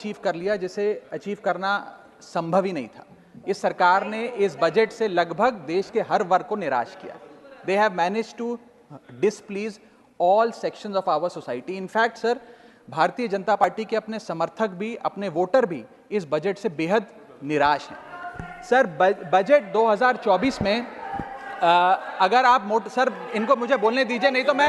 Achieve कर लिया जिसे अचीव करना संभव ही नहीं था। इस सरकार ने इस बजट से लगभग देश के हर वर्ग को निराश किया। They have managed to displease all sections of our society. In fact sir, Bharatiya Janata party के अपने समर्थक भी, अपने वोटर भी इस बजट से बेहद निराश हैं। सर, बजट 2024 में अगर आप सर इनको मुझे बोलने दीजिए, नहीं तो मैं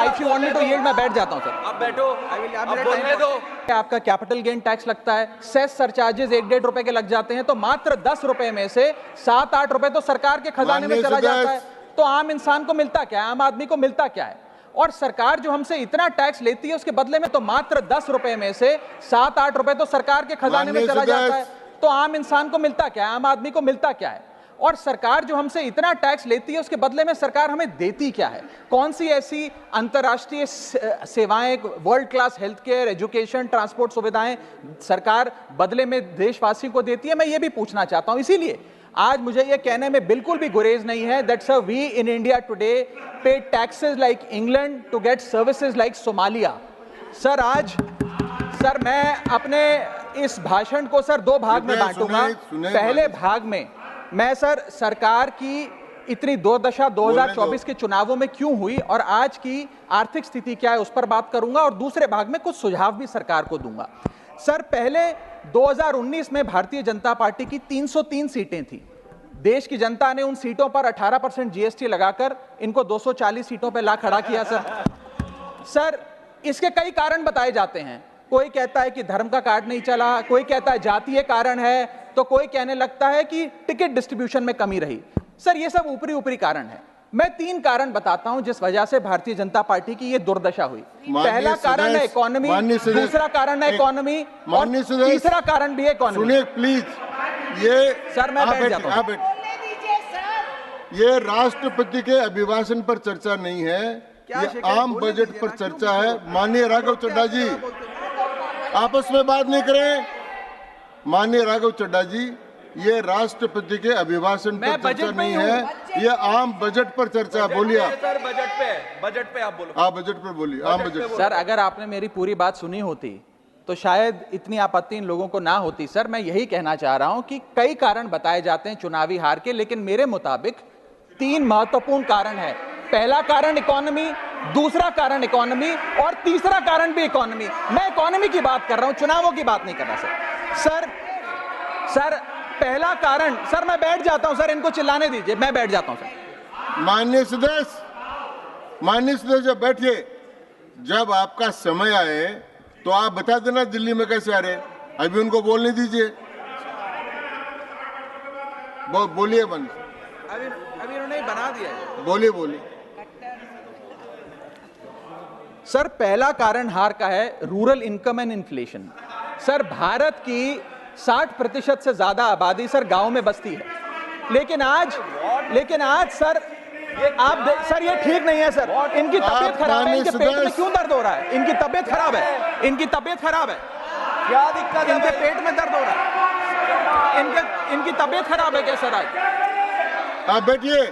if you want me to yield मैं बैठ जाता हूं सर। आप बैठो, आप बोलने दो। आपका कैपिटल गेन टैक्स लगता है, सेस सरचार्जेस 1-1.5 रुपए के लग जाते हैं, तो मात्र 10 रुपए में से 7-8 रुपए तो सरकार के खजाने में चला जाता है। तो आम इंसान को मिलता क्या है, आम आदमी को मिलता क्या है? और सरकार जो हमसे इतना टैक्स लेती है उसके बदले में तो मात्र 10 रुपए में से 7-8 रुपए तो सरकार के खजाने में चला जाता है। तो आम इंसान को मिलता क्या है, आम आदमी को मिलता क्या है? और सरकार जो हमसे इतना टैक्स लेती है उसके बदले में सरकार हमें देती क्या है? कौन सी ऐसी अंतर्राष्ट्रीय सेवाएं, world class health care, education, transport सुविधाएं सरकार बदले में देशवासियों को देती है? मैं ये भी पूछना चाहता हूं। इसीलिए आज मुझे ये कहने में बिल्कुल भी गुरेज नहीं है that sir we in India today pay taxes like England to get services like Somalia. Sir आज सर मैं अपने इस भाषण को सर 2 भाग में बांटूंगा। पहले भाग में मैं सर सरकार की इतनी दुर्दशा 2024 के चुनावों में क्यों हुई और आज की आर्थिक स्थिति क्या है उस पर बात करूंगा, और दूसरे भाग में कुछ सुझाव भी सरकार को दूंगा। सर, पहले 2019 में भारतीय जनता पार्टी की 303 सीटें थी। देश की जनता ने उन सीटों पर 18% जीएसटी लगाकर इनको 240 सीटों पर ला खड़ा किया। सर इसके कई कारण बताए जाते हैं। कोई कहता है कि धर्म का कार्ड नहीं चला, कोई कहता है जातीय कारण है, तो कोई कहने लगता है कि टिकट डिस्ट्रीब्यूशन में कमी रही। सर ये सब ऊपरी कारण है। मैं 3 कारण बताता हूं जिस वजह से भारतीय जनता पार्टी की ये दुर्दशा हुई। पहला कारण है इकोनॉमी, दूसरा कारण है इकोनॉमी, और तीसरा कारण भी है इकोनॉमी। सुनिए प्लीज, ये सर मैं बैठ जाता हूं। ये राष्ट्रपति के अभिभाषण पर चर्चा नहीं है, ये आम बजट पर चर्चा है। माननीय राघव चड्ढा जी आपस में बात नहीं करें। माननीय राघव चड्ढा जी, ये राष्ट्रपति के अभिभाषण पर चर्चा नहीं है, ये आम बजट पर चर्चा। बोलिए सर, बजट पे आप बोलो। आप बजट पर बोलिए, आम बजट। सर अगर आपने मेरी पूरी बात सुनी होती तो शायद इतनी आपत्ति इन लोगों को ना होती। सर मैं यही कहना चाह रहा हूं कि कई कारण बताए जाते हैं चुनावी हार के, लेकिन मेरे मुताबिक 3 महत्वपूर्ण कारण है। पहला कारण इकोनॉमी, दूसरा कारण इकोनॉमी, और तीसरा कारण भी इकोनॉमी। मैं इकोनॉमी की बात कर रहा हूं, चुनावों की बात नहीं कर रहा। सर पहला कारण, सर मैं बैठ जाता हूं सर, इनको चिल्लाने दीजिए, मैं बैठ जाता हूं सर। माननीय सदस्य बैठिए। जब आपका समय आए तो आप बता देना दिल्ली में कैसे आ रहे। अभी उनको बोलने दीजिए। बोलिए बंद। अभी उन्होंने बना दिया है। बोलिए। सर पहला कारण हार का है rural income and inflation. Sir Bharat की 60% से ज्यादा आबादी सर गांव में बसती है, लेकिन आज सर सर ये ठीक नहीं है सर। इनकी तबीयत खराब है, इनके पेट में क्यों दर्द हो रहा है? इनकी तबीयत खराब है, इनकी तबीयत खराब है। क्या दिक्कत है? इनके पेट में दर्द हो रहा है, इनकी तबीयत खराब है क्या सर? आज आप बैठिए,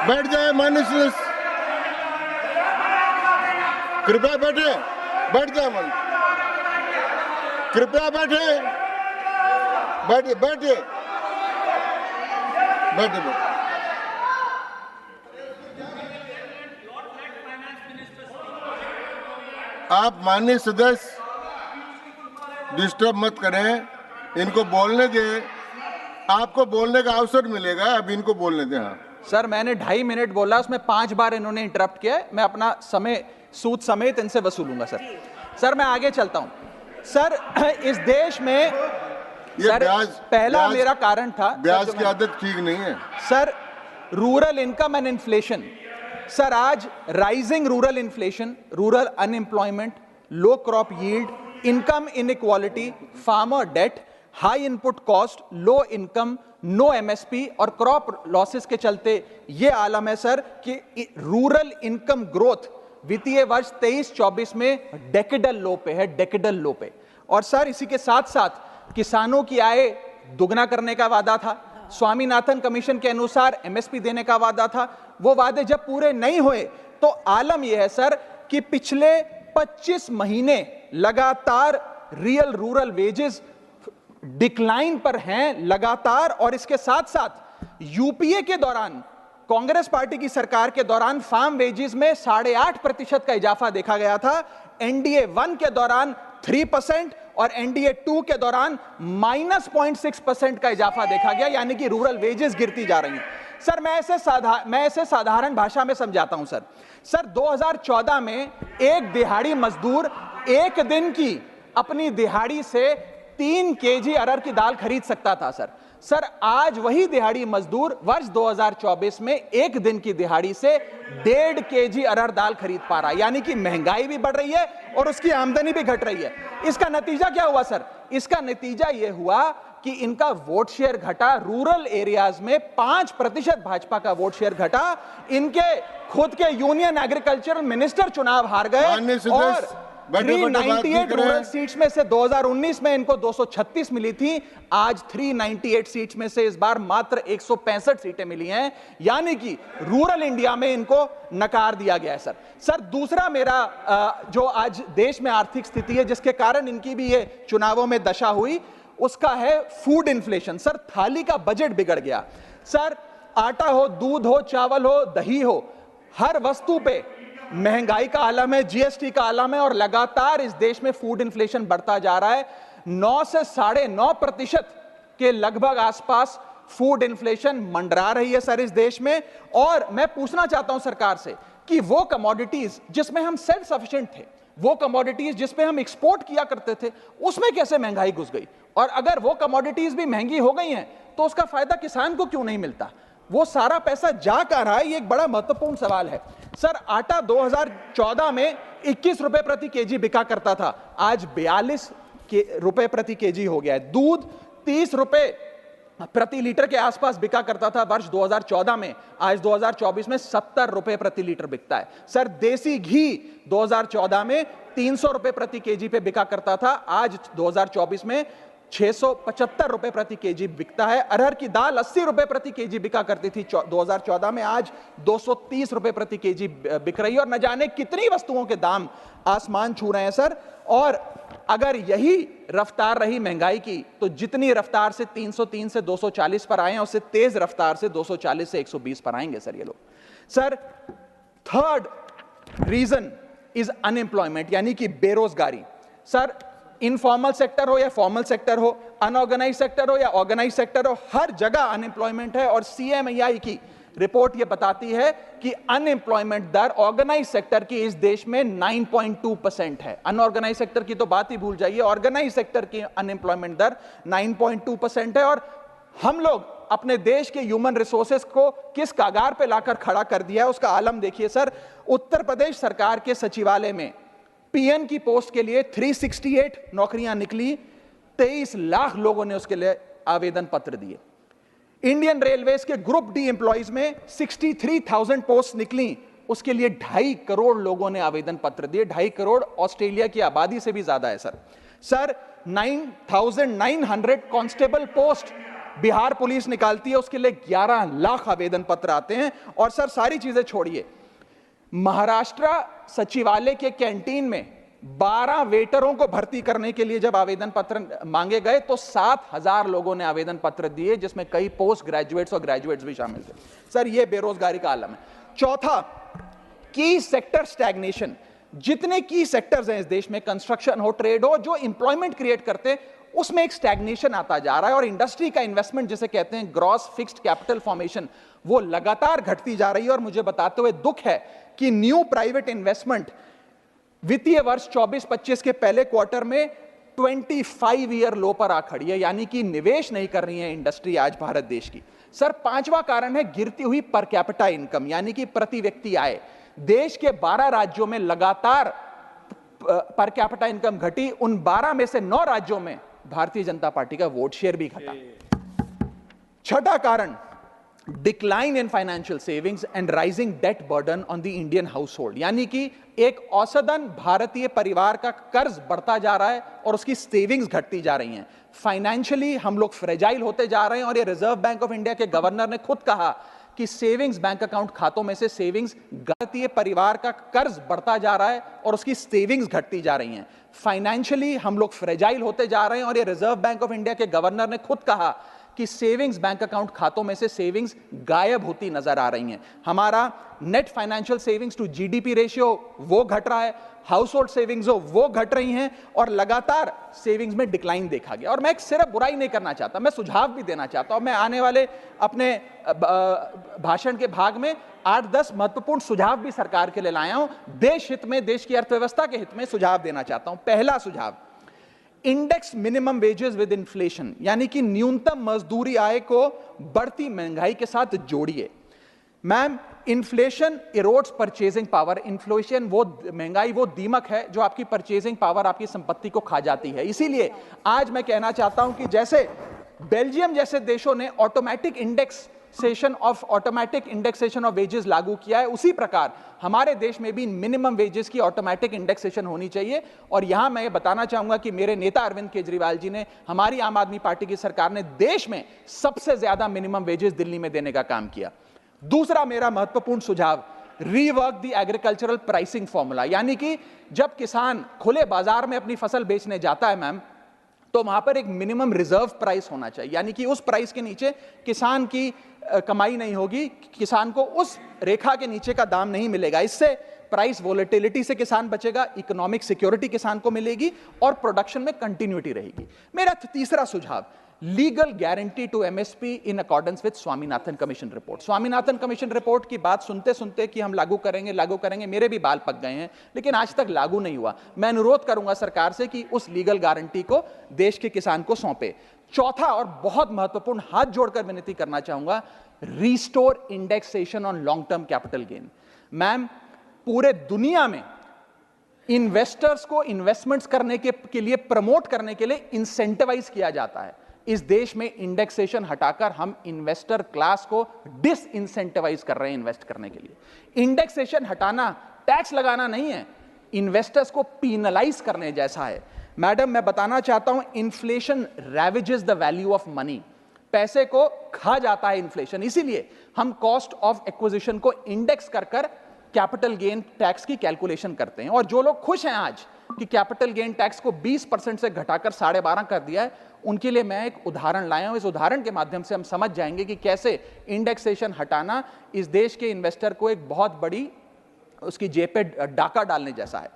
बैठ जाए। माननीय सदस्य कृपया बैठे, बैठ जाए। मन कृपया बैठे, बैठिए। आप माननीय सदस्य डिस्टर्ब मत करें, इनको बोलने दें। आपको बोलने का अवसर मिलेगा, अभी इनको बोलने दें। हाँ सर, मैंने 2.5 मिनट बोला, उसमें 5 बार इन्होंने इंटरप्ट किया है। मैं अपना समय सूद समेत इनसे वसूलूंगा सर मैं आगे चलता हूं। सर इस देश में सर पहला मेरा कारण था, ब्याज की आदत ठीक नहीं है sir, rural income and inflation. Sir आज rising rural inflation, rural unemployment, low crop yield, income inequality, farmer debt, high input cost, low income, no MSP और क्रॉप लॉसेस के चलते ये आलम है सर कि रूरल इनकम ग्रोथ वित्तीय वर्ष 23-24 में डेकेडल लो पे है, डेकेडल लो पे। और सर इसी के साथ साथ किसानों की आय दुगना करने का वादा था, स्वामीनाथन कमीशन के अनुसार एमएसपी देने का वादा था। वो वादे जब पूरे नहीं हुए तो आलम यह है सर कि पिछले 25 महीने लगातार रियल रूरल वेजेस डिक्लाइन पर हैं लगातार, और इसके साथ साथ यूपीए के दौरान, कांग्रेस पार्टी की सरकार के दौरान फार्म वेजेस में 8.5% का इजाफा देखा गया था। एनडीए 1 के दौरान 3% और एनडीए 2 के दौरान -0.6% का इजाफा देखा गया, यानी कि रूरल वेजेस गिरती जा रही हैं। सर मैं ऐसे साधारण भाषा में समझाता हूं सर 2014 में एक दिहाड़ी मजदूर एक दिन की अपनी दिहाड़ी से 3 केजी अरहर की दाल खरीद सकता था सर आज वही दिहाड़ी मजदूर वर्ष 2024 में एक दिन की दिहाड़ी से 1.5 केजी अरहर दाल खरीद पा रहा है, यानी कि महंगाई भी बढ़ रही है और उसकी आमदनी भी घट रही है। इसका नतीजा क्या हुआ सर? इसका नतीजा यह हुआ कि इनका वोट शेयर घटा, रूरल एरियाज में 5% भाजपा का वोट शेयर घटा, इनके खुद के यूनियन एग्रीकल्चरल मिनिस्टर चुनाव हार गए और 398 रूरल सीट्स में से 2019 में इनको 236 मिली थी, आज 398 सीट्स में से इस बार मात्र 165 सीटें मिली हैं, यानी कि रूरल इंडिया में इनको नकार दिया गया है सर दूसरा मेरा जो आज देश में आर्थिक स्थिति है जिसके कारण इनकी भी ये चुनावों में दशा हुई, उसका है फूड इन्फ्लेशन। सर थाली का बजट बिगड़ गया सर, आटा हो, दूध हो, चावल हो, दही हो, हर वस्तु पे महंगाई का आलम है, जीएसटी का आलम है और लगातार इस देश में फूड इन्फ्लेशन बढ़ता जा रहा है। 9 से 9.5% के लगभग आसपास फूड इन्फ्लेशन मंडरा रही है सर इस देश में। और मैं पूछना चाहता हूं सरकार से कि वो कमोडिटीज जिसमें हम सेल्फ सफिशिएंट थे, वो कमोडिटीज जिसमें हम एक्सपोर्ट किया करते थे, उसमें कैसे महंगाई घुस गई? और अगर वो कमोडिटीज भी महंगी हो गई हैं तो उसका फायदा किसान को क्यों नहीं मिलता? वो सारा पैसा जा कहां रहा है? ये एक बड़ा महत्वपूर्ण सवाल है सर। आटा 2014 में 21 रुपए प्रति केजी बिका करता था, आज 42 रुपए प्रति केजी हो गया है। दूध 30 रुपए प्रति लीटर के आसपास बिका करता था वर्ष 2014 में, आज 2024 में 70 रुपए प्रति लीटर बिकता है सर। देसी घी 2014 में 300 रुपए प्रति केजी पे बिका करता था, आज 2024 में 675 रुपए प्रति केजी बिकता है। अरहर की दाल 80 रुपए प्रति केजी बिका करती थी 2014 में, आज 230 रुपए प्रति केजी बिक रही है और न जाने कितनी वस्तुओं के दाम आसमान छू रहे हैं सर। और अगर यही रफ्तार रही महंगाई की तो जितनी रफ्तार से 303 से 240 पर आए हैं उससे तेज रफ्तार से 240 से 120 पर आएंगे सर ये लोग। Sir third reason is unemployment, यानी कि बेरोजगारी। सर इनफॉर्मल सेक्टर हो या फॉर्मल सेक्टर हो, अनऑर्गेनाइज सेक्टर हो या ऑर्गेनाइज सेक्टर हो, हर जगह अनएम्प्लॉयमेंट है। और सीएमआई की रिपोर्ट यह बताती है कि अनएम्प्लॉयमेंट दर ऑर्गेनाइज सेक्टर की इस देश में 9.2% है। अनऑर्गेनाइज सेक्टर की तो बात ही भूल जाइए, ऑर्गेनाइज सेक्टर की अनएम्प्लॉयमेंट दर 9.2% है। और हम लोग अपने देश के ह्यूमन रिसोर्सेस को किस कागार पे लाकर खड़ा कर दिया है उसका आलम देखिए सर। उत्तर प्रदेश सरकार के सचिवालय में पीएन की पोस्ट के लिए 368 नौकरियां निकली, 23 लाख लोगों ने उसके लिए आवेदन पत्र दिए। इंडियन रेलवेज के ग्रुप डी एम्प्लॉइज में 63,000 पोस्ट निकली, उसके लिए 2.5 करोड़ लोगों ने आवेदन पत्र दिए। 2.5 करोड़ ऑस्ट्रेलिया की आबादी से भी ज्यादा है sir 9,900 constable post Bihar police निकालती है, उसके लिए 11 लाख आवेदन पत्र आते हैं। और सर सारी चीजें छोड़िए, महाराष्ट्र सचिवालय के कैंटीन में 12 वेटरों को भर्ती करने के लिए जब आवेदन पत्र मांगे गए तो 7,000 लोगों ने आवेदन पत्र दिए, जिसमें कई पोस्ट ग्रेजुएट्स और ग्रेजुएट्स भी शामिल थे। सर ये बेरोजगारी का आलम है। चौथा, की सेक्टर स्टैग्नेशन। जितने की सेक्टर्स हैं इस देश में, कंस्ट्रक्शन हो, ट्रेड हो, जो इंप्लॉयमेंट क्रिएट करते उसमें एक स्टैग्नेशन आता जा रहा है। और इंडस्ट्री का इन्वेस्टमेंट जिसे कहते हैं ग्रॉस फिक्स्ड कैपिटल फॉर्मेशन, वो लगातार घटती जा रही है। और मुझे बताते हुए दुख है कि न्यू प्राइवेट इन्वेस्टमेंट वित्तीय वर्ष 24-25 के पहले क्वार्टर में 25 ईयर लो पर आ खड़ी है, यानी कि निवेश नहीं कर रही है इंडस्ट्री आज भारत देश की। सर पांचवा कारण है गिरती हुई पर कैपिटा इनकम, यानी कि प्रति व्यक्ति आय। देश के 12 राज्यों में लगातार पर कैपिटा इनकम घटी, उन 12 में से 9 राज्यों में भारतीय जनता पार्टी का वोट शेयर भी घटा। छठा कारण, decline in financial savings and rising debt burden on the Indian household, यानी कि एक औसतन भारतीय परिवार का कर्ज बढ़ता जा रहा है और उसकी सेविंग्स घटती जा रही हैं। फाइनेंशियली हम लोग फ्रेजाइल होते जा रहे हैं। और ये रिजर्व बैंक ऑफ इंडिया के गवर्नर ने खुद कहा कि सेविंग्स बैंक अकाउंट खातों में से सेविंग्स भारतीय परिवार का कर्ज बढ़ता जा रहा है और उसकी सेविंग्स घटती जा रही हैं। फाइनेंशियली हम लोग फ्रेजाइल होते जा रहे हैं और ये रिजर्व बैंक ऑफ इंडिया के गवर्नर ने खुद कहा कि सेविंग्स बैंक अकाउंट खातों में से सेविंग्स गायब होती नजर आ रही हैं। हमारा net financial savings to GDP ratio वो घट रहा है, हाउस होल्ड सेविंग्स वो घट रही हैं और लगातार सेविंग्स में डिक्लाइन देखा गया। और मैं एक सिर्फ बुराई नहीं करना चाहता, मैं सुझाव भी देना चाहता हूं। मैं आने वाले अपने भाषण के भाग में 8-10 महत्वपूर्ण सुझाव भी सरकार के लिए लाया हूं। देश हित में, देश की अर्थव्यवस्था के हित में सुझाव देना चाहता हूं। पहला सुझाव, index minimum wages with inflation, यानी कि न्यूनतम मजदूरी आय को बढ़ती महंगाई के साथ जोड़िए। Ma'am, inflation erodes purchasing power. Inflation वो महंगाई वो दीमक है जो आपकी परचेजिंग पावर, आपकी संपत्ति को खा जाती है। इसीलिए आज मैं कहना चाहता हूं कि जैसे बेल्जियम जैसे देशों ने ऑटोमेटिक इंडेक्सेशन ऑफ वेजेस लागू किया है, उसी प्रकार हमारे देश में भी मिनिमम वेजेस की ऑटोमेटिक इंडेक्सेशन होनी चाहिए। और यहां मैं ये बताना चाहूंगा कि मेरे नेता अरविंद केजरीवाल जी ने, हमारी आम आदमी पार्टी की सरकार ने देश में सबसे ज्यादा मिनिमम वेजेस दिल्ली में देने का काम किया। दूसरा मेरा महत्वपूर्ण सुझाव, rework the agricultural pricing formula, यानी कि जब किसान खुले बाजार में अपनी फसल बेचने जाता है मैम, तो वहां पर एक मिनिमम रिजर्व प्राइस होना चाहिए, यानी कि उस प्राइस के नीचे किसान की कमाई नहीं होगी, किसान को उस रेखा के नीचे का दाम नहीं मिलेगा। इससे प्राइस वोलेटिलिटी से किसान बचेगा, इकोनॉमिक सिक्योरिटी किसान को मिलेगी और प्रोडक्शन में कंटिन्यूटी रहेगी। मेरा तीसरा सुझाव, legal guarantee to MSP in accordance with Swaminathan commission report. Swaminathan commission report की बात सुनते सुनते कि हम लागू करेंगे, मेरे भी बाल पक गए हैं, लेकिन आज तक लागू नहीं हुआ। मैं अनुरोध करूंगा सरकार से कि उस लीगल गारंटी को देश के किसान को सौंपे। चौथा और बहुत महत्वपूर्ण, हाथ जोड़कर विनती करना चाहूंगा, restore indexation on long term capital gain. Ma'am, पूरे दुनिया में इन्वेस्टर्स को इन्वेस्टमेंट्स करने के लिए प्रमोट करने के लिए इंसेंटिवाइज किया जाता है। इस देश में इंडेक्सेशन हटाकर हम इन्वेस्टर क्लास को डिसइंसेंटिवाइज कर रहे हैं इन्वेस्ट करने के लिए। इंडेक्सेशन हटाना टैक्स लगाना नहीं है, इन्वेस्टर्स को पीनलाइज करने जैसा है। मैडम, मैं बताना चाहता हूं, inflation ravages the value of money. पैसे को खा जाता है इन्फ्लेशन, इसीलिए हम कॉस्ट ऑफ एक्विजिशन को इंडेक्स कर कैपिटल गेन टैक्स की कैलकुलेशन करते हैं। और जो लोग खुश हैं आज कि कैपिटल गेन टैक्स को 20% से घटाकर 12.5 कर दिया है, उनके लिए मैं एक उदाहरण लाया हूं। इस उदाहरण के माध्यम से हम समझ जाएंगे कि कैसे इंडेक्सेशन हटाना इस देश के इन्वेस्टर को एक बहुत बड़ी उसकी जेब पे डाका डालने जैसा है।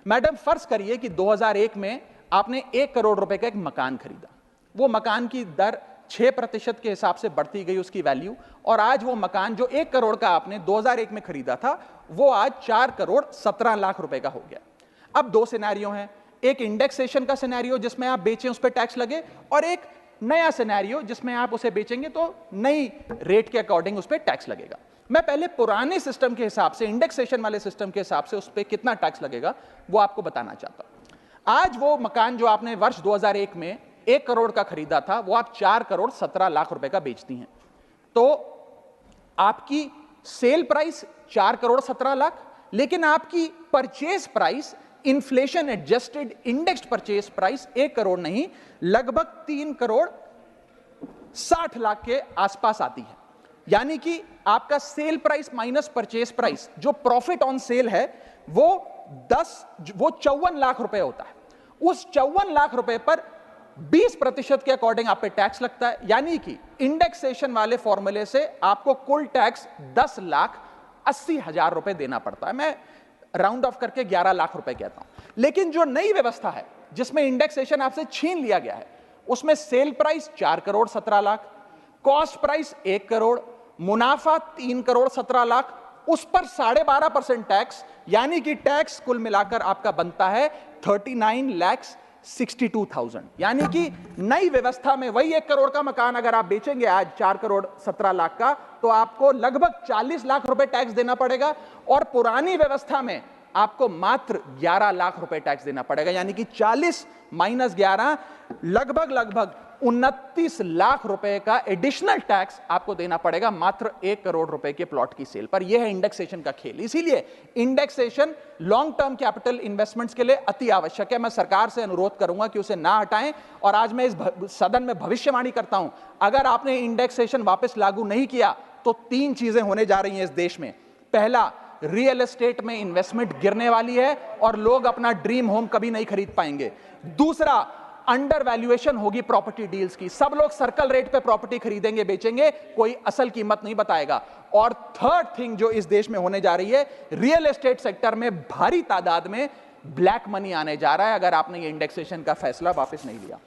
मैडम, फर्ज करिए कि 2001 में आपने 1 करोड़ रुपए का एक मकान खरीदा। वो मकान की दर 6% के हिसाब से बढ़ती गई उसकी वैल्यू, और आज वो मकान जो 1 करोड़ का आपने 2001 में खरीदा था, वो आज 4 करोड़ 17 लाख रुपए का हो गया। अब 2 सिनेरियो हैं, एक इंडेक्सेशन का सिनेरियो जिसमें आप बेचें उस पर टैक्स लगे, और एक नया सिनेरियो जिसमें आप उसे बेचेंगे तो नई रेट के अकॉर्डिंग उस पर टैक्स लगेगा। मैं पहले पुराने सिस्टम के हिसाब से, इंडेक्सेशन वाले सिस्टम के हिसाब से उस पर कितना टैक्स लगेगा वो आपको बताना चाहता हूं। आज वो मकान जो आपने वर्ष 2001 में 1 करोड़ का खरीदा था, वो आप 4 करोड़ 17 लाख रुपए का बेचती हैं, तो आपकी सेल प्राइस 4 करोड़ 17 लाख, लेकिन आपकी purchase price, inflation adjusted indexed purchase price 1 crore नहीं, लगभग 3 करोड़ 60 लाख के आसपास आती है। यानी कि आपका sale price minus purchase price, जो प्रॉफिट ऑन सेल है, वो 54 लाख रुपए होता है। उस 54 लाख रुपए पर 20% के अकॉर्डिंग आप पे टैक्स लगता है। यानी कि इंडेक्सेशन वाले फॉर्मूले से आपको कुल टैक्स 10,80,000 रुपए देना पड़ता है। मैं राउंड ऑफ करके 11 लाख रुपए कहता हूं। लेकिन जो नई व्यवस्था है जिसमें इंडेक्सेशन आपसे छीन लिया गया है, उसमें sale price 4 crore 17 lakh, cost price 1 crore, मुनाफा 3 करोड़ 17 लाख, उस पर 12.5% टैक्स, यानी कि टैक्स कुल मिलाकर आपका बनता है 39,62,000। यानी कि नई व्यवस्था में वही 1 करोड़ का मकान अगर आप बेचेंगे आज 4 करोड़ 17 लाख का, तो आपको लगभग 40 लाख रुपए टैक्स देना पड़ेगा, और पुरानी व्यवस्था में आपको मात्र 11 लाख रुपए टैक्स देना पड़ेगा। यानी कि 40 माइनस 11 लगभग 29 लाख रुपए का एडिशनल टैक्स आपको देना पड़ेगा मात्र 1 करोड़ रुपए के प्लॉट की सेल पर। यह है इंडेक्सेशन का खेल। इसीलिए indexation long term capital investments के लिए अति आवश्यक है। मैं सरकार से अनुरोध करूंगा कि उसे ना हटाएं, और आज मैं इस सदन में भविष्यवाणी करता हूं, अगर आपने इंडेक्सेशन वापस लागू नहीं किया तो 3 चीजें होने जा रही हैं इस देश में। पहला, रियल एस्टेट में इन्वेस्टमेंट गिरने वाली है और लोग अपना ड्रीम होम कभी नहीं खरीद पाएंगे। दूसरा, अंडर वैल्यूएशन होगी प्रॉपर्टी डील्स की, सब लोग सर्कल रेट पे प्रॉपर्टी खरीदेंगे बेचेंगे, कोई असल कीमत नहीं बताएगा। और थर्ड थिंग जो इस देश में होने जा रही है, रियल एस्टेट सेक्टर में भारी तादाद में ब्लैक मनी आने जा रहा है अगर आपने ये इंडेक्सेशन का फैसला वापस नहीं लिया।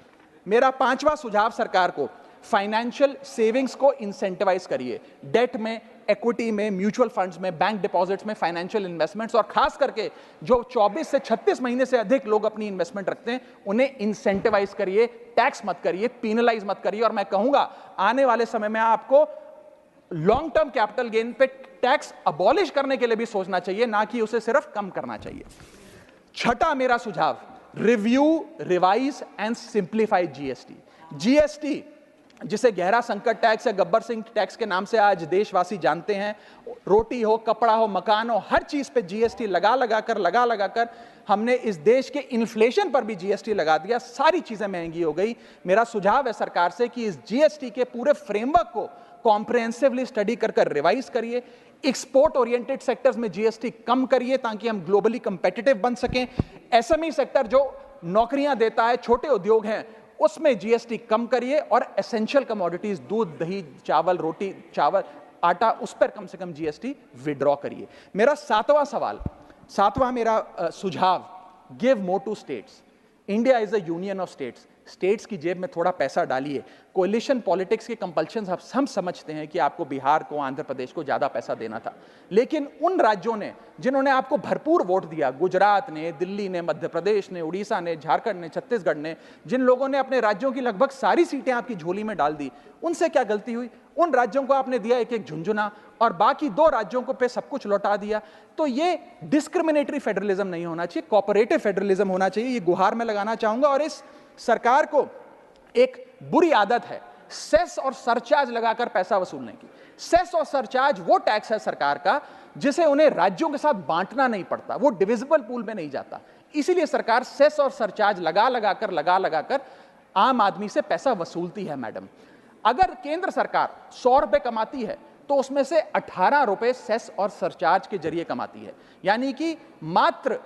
मेरा 5वां सुझाव सरकार को, फाइनेंशियल सेविंग्स को इंसेंटिवाइज करिए। डेट में, इक्विटी में, म्यूचुअल फंड्स में, बैंक डिपॉजिट्स में फाइनेंशियल इन्वेस्टमेंट्स, और खास करके जो 24 से 36 महीने से अधिक लोग अपनी इन्वेस्टमेंट रखते हैं उन्हें इंसेंटिवाइज करिए, टैक्स मत करिए, पीनलाइज मत करिए। और मैं कहूंगा आने वाले समय में आपको लॉन्ग टर्म कैपिटल गेन पे टैक्स अबॉलिश करने के लिए भी सोचना चाहिए, ना कि उसे सिर्फ कम करना चाहिए। छठा मेरा सुझाव, review, revise and simplify GST. GST जिसे गहरा संकट टैक्स या गब्बर सिंह टैक्स के नाम से आज देशवासी जानते हैं, रोटी हो, कपड़ा हो, मकान हो, हर चीज पे जीएसटी लगा लगा कर हमने इस देश के इन्फ्लेशन पर भी जीएसटी लगा दिया, सारी चीजें महंगी हो गई। मेरा सुझाव है सरकार से कि इस जीएसटी के पूरे फ्रेमवर्क को कॉम्प्रिहेंसिवली स्टडी कर रिवाइज करिए। एक्सपोर्ट ओरिएंटेड सेक्टर्स में जीएसटी कम करिए ताकि हम ग्लोबली कंपेटिटिव बन सकें। एसएमई सेक्टर जो नौकरियां देता है, छोटे उद्योग हैं, उसमें जीएसटी कम करिए। और एसेंशियल कमोडिटीज, दूध, दही, चावल, रोटी, चावल, आटा, उस पर कम से कम जीएसटी विड्रॉ करिए। मेरा 7वां मेरा सुझाव, give more to states. India is a union of states. States की जेब में थोड़ा पैसा डालिए। कोलिशन पॉलिटिक्स के कंपल्शन हम समझते हैं कि आपको बिहार को, आंध्र प्रदेश को ज्यादा पैसा देना था, लेकिन उन राज्यों ने जिन्होंने आपको भरपूर वोट दिया, गुजरात ने, दिल्ली ने, मध्य प्रदेश ने, उड़ीसा ने, झारखंड ने, छत्तीसगढ़ ने, जिन लोगों ने अपने राज्यों की लगभग सारी सीटें आपकी झोली में डाल दी, उनसे क्या गलती हुई? उन राज्यों को आपने दिया एक एक झुंझुना और बाकी 2 राज्यों को पे सब कुछ लौटा दिया। तो ये डिस्क्रिमिनेटरी फेडरलिज्म नहीं होना चाहिए, कोऑपरेटिव फेडरलिज्म होना चाहिए। ये गुहार में लगाना चाहूंगा। और इस सरकार को एक बुरी आदत है सेस और सरचार्ज लगाकर पैसा वसूलने की। सेस और सरचार्ज वो टैक्स है सरकार का जिसे उन्हें राज्यों के साथ बांटना नहीं पड़ता, वो डिविजिबल पूल में नहीं जाता। इसीलिए सरकार सेस और सरचार्ज लगा लगाकर आम आदमी से पैसा वसूलती है। मैडम, अगर केंद्र सरकार 100 रुपए कमाती है तो उसमें से 18 रुपए सेस और सरचार्ज के जरिए कमाती है, यानी कि मात्र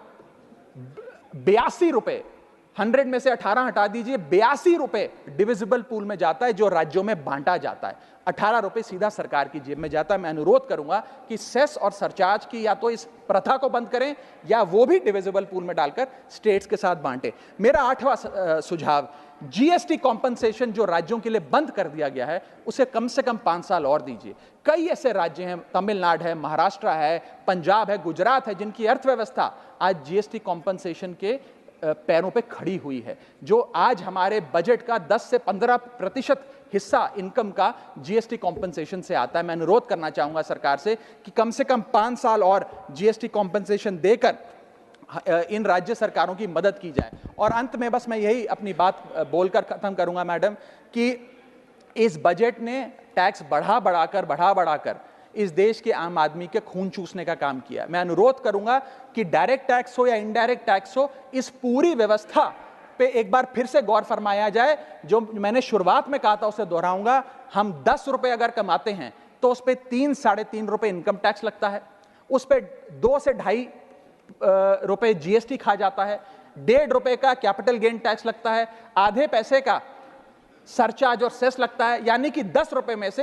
82 रुपए, 100 में से 18 हटा दीजिए, 82 रुपए डिविजिबल पूल में जाता है जो राज्यों में बांटा जाता है। 18 रुपए सीधा सरकार की जेब में जाता है। मैं अनुरोध करूंगा कि सेस और सरचार्ज की या तो इस प्रथा को बंद करें या वो भी डिविजिबल पूल में डालकर स्टेट्स के साथ बांटे। मेरा 8वां सुझाव, जीएसटी कॉम्पनसेशन जो राज्यों के लिए बंद कर दिया गया है उसे कम से कम 5 साल और दीजिए। कई ऐसे राज्य हैं, तमिलनाडु है, महाराष्ट्र है, पंजाब है, गुजरात है, जिनकी अर्थव्यवस्था आज जीएसटी कॉम्पनसेशन के पैरों पे खड़ी हुई है, जो आज हमारे बजट का 10 से 15% हिस्सा इनकम का जीएसटी कॉम्पनसेशन से आता है। मैं अनुरोध करना चाहूंगा सरकार से कि कम से कम 5 साल और जीएसटी कॉम्पनसेशन देकर इन राज्य सरकारों की मदद की जाए। और अंत में बस मैं यही अपनी बात बोलकर खत्म करूंगा मैडम, कि इस बजट ने टैक्स बढ़ा बढ़ाकर इस देश के आम आदमी के खून चूसने का काम किया। मैं अनुरोध करूंगा कि डायरेक्ट टैक्स हो या इनडायरेक्ट टैक्स हो, इस पूरी व्यवस्था पे एक बार फिर से गौर फरमाया जाए। जो मैंने शुरुआत में कहा था उसे दोहराऊंगा, हम 10 रुपए अगर कमाते हैं तो उस पर 3-3.5 रुपए इनकम टैक्स लगता है, उस पर 2 से 2.5 रुपए जीएसटी खा जाता है, 1.5 रुपए का कैपिटल गेन टैक्स लगता है, आधे पैसे का सरचार्ज और सेस लगता है, यानी कि 10 रुपए में से